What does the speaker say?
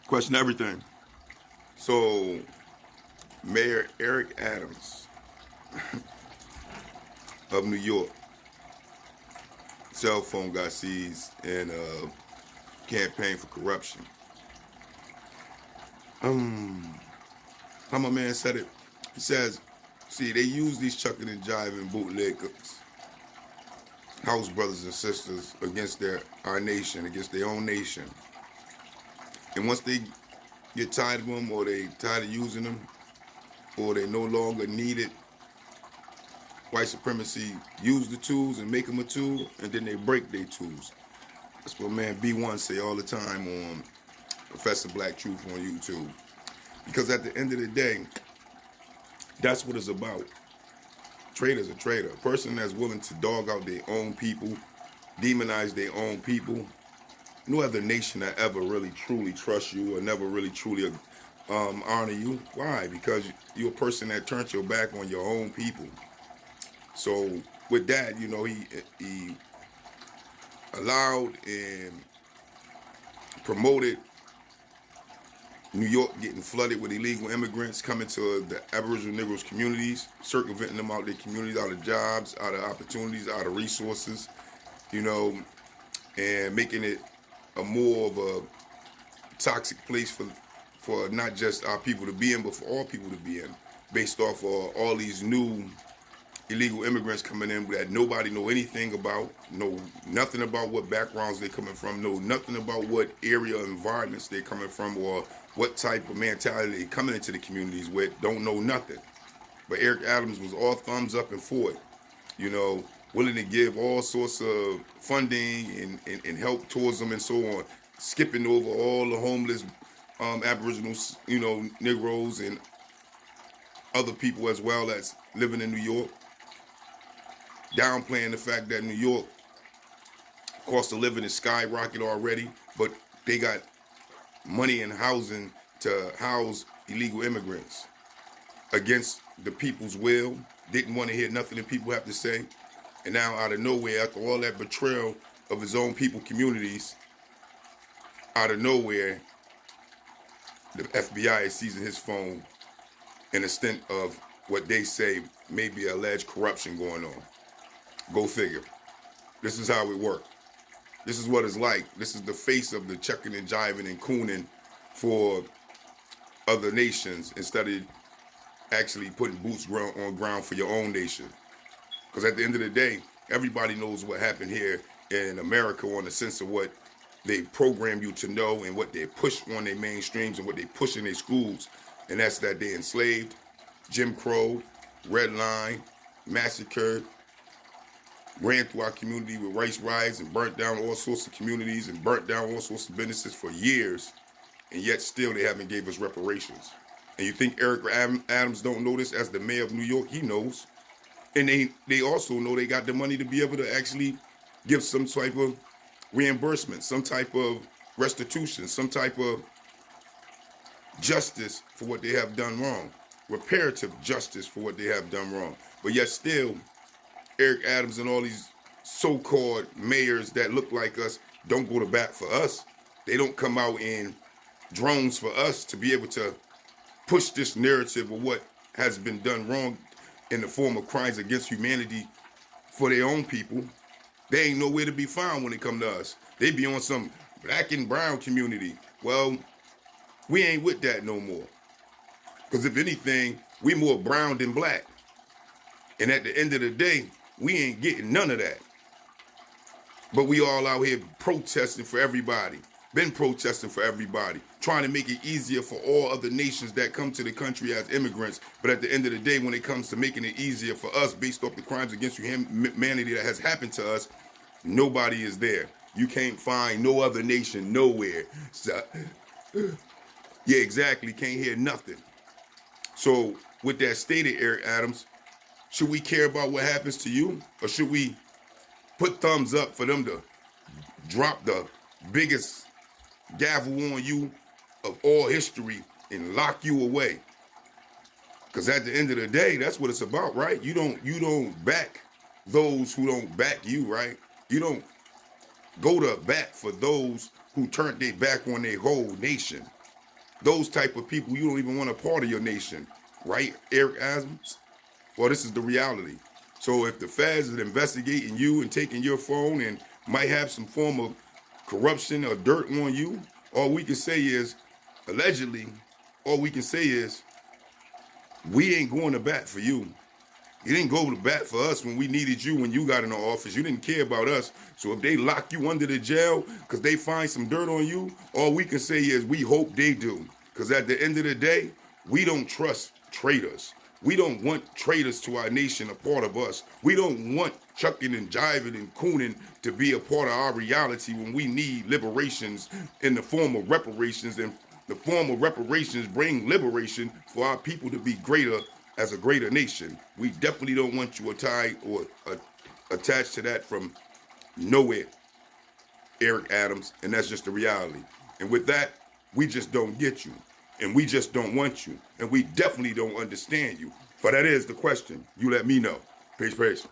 Question everything. So, Mayor Eric Adams of New York, cell phone got seized in a campaign for corruption. Um, how my man said it? He says, see, they use these chucking and jiving bootleggers, house brothers and sisters against our nation, against their own nation. And once they get tired of them, or they tired of using them, or they no longer need it, white supremacy use the tools and make them a tool, and then they break their tools. That's what man B1 say all the time on Professor Black Truth on YouTube. Because at the end of the day, that's what it's about. Traitor's a traitor. A person that's willing to dog out their own people, demonize their own people. No other nation that ever really truly trusts you or never really truly honor you. Why? Because you're a person that turned your back on your own people. So with that, he allowed and promoted New York getting flooded with illegal immigrants coming to the Aboriginal Negroes communities, circumventing them out of their communities, out of jobs, out of opportunities, out of resources, and making it a more of a toxic place for not just our people to be in, but for all people to be in, based off of all these new illegal immigrants coming in that nobody know anything about, know nothing about what backgrounds they're coming from, know nothing about what area environments they're coming from, or what type of mentality they're coming into the communities with, don't know nothing. But Eric Adams was all thumbs up and for it, willing to give all sorts of funding and help towards them and so on, skipping over all the homeless Aboriginals, Negroes and other people as well that's living in New York, downplaying the fact that New York cost of living is skyrocketed already, but they got money and housing to house illegal immigrants against the people's will, didn't want to hear nothing that people have to say. And now out of nowhere, after all that betrayal of his own people communities, out of nowhere, the FBI is seizing his phone in a stint of what they say may be alleged corruption going on. Go figure. This is how it works. This is what it's like. This is the face of the chucking and jiving and cooning for other nations instead of actually putting boots on ground for your own nation. Because at the end of the day, everybody knows what happened here in America on the sense of what they program you to know and what they push on their mainstreams and what they push in their schools. And that's that they enslaved, Jim Crow, Red Line, massacred, ran through our community with race riots and burnt down all sorts of communities and burnt down all sorts of businesses for years, and yet still they haven't gave us reparations. And you think Eric Adams don't know this as the mayor of New York? He knows. And they also know they got the money to be able to actually give some type of reimbursement, some type of restitution, some type of justice for what they have done wrong, reparative justice for what they have done wrong. But yet still, Eric Adams and all these so-called mayors that look like us don't go to bat for us. They don't come out in drones for us to be able to push this narrative of what has been done wrong in the form of crimes against humanity for their own people. They ain't nowhere to be found when it come to us. They be on some black and brown community. Well, we ain't with that no more. Because if anything, we more brown than black. And at the end of the day, we ain't getting none of that. But we all out here protesting for everybody. Been protesting for everybody. Trying to make it easier for all other nations that come to the country as immigrants. But at the end of the day, when it comes to making it easier for us based off the crimes against humanity that has happened to us, nobody is there. You can't find no other nation nowhere. So, yeah, exactly. Can't hear nothing. So with that stated, Eric Adams, should we care about what happens to you? Or should we put thumbs up for them to drop the biggest gavel on you of all history and lock you away? Because at the end of the day, that's what it's about, right? You don't back those who don't back you, right? You don't go to bat for those who turned their back on their whole nation. those type of people, you don't even want a part of your nation, right, Eric Adams? Well, this is the reality. So if the feds is investigating you and taking your phone and might have some form of corruption or dirt on you, all we can say is, allegedly, all we can say is, we ain't going to bat for you. You didn't go to bat for us when we needed you when you got in the office. You didn't care about us. So if they lock you under the jail because they find some dirt on you, all we can say is we hope they do. Because at the end of the day, we don't trust traitors. We don't want traitors to our nation a part of us. We don't want chucking and jiving and cooning to be a part of our reality when we need liberations in the form of reparations, and the form of reparations bring liberation for our people to be greater as a greater nation. We definitely don't want you tied or attached to that from nowhere, Eric Adams, and that's just the reality. And with that, we just don't get you, and we just don't want you, and we definitely don't understand you. But that is the question. You let me know. Peace, peace.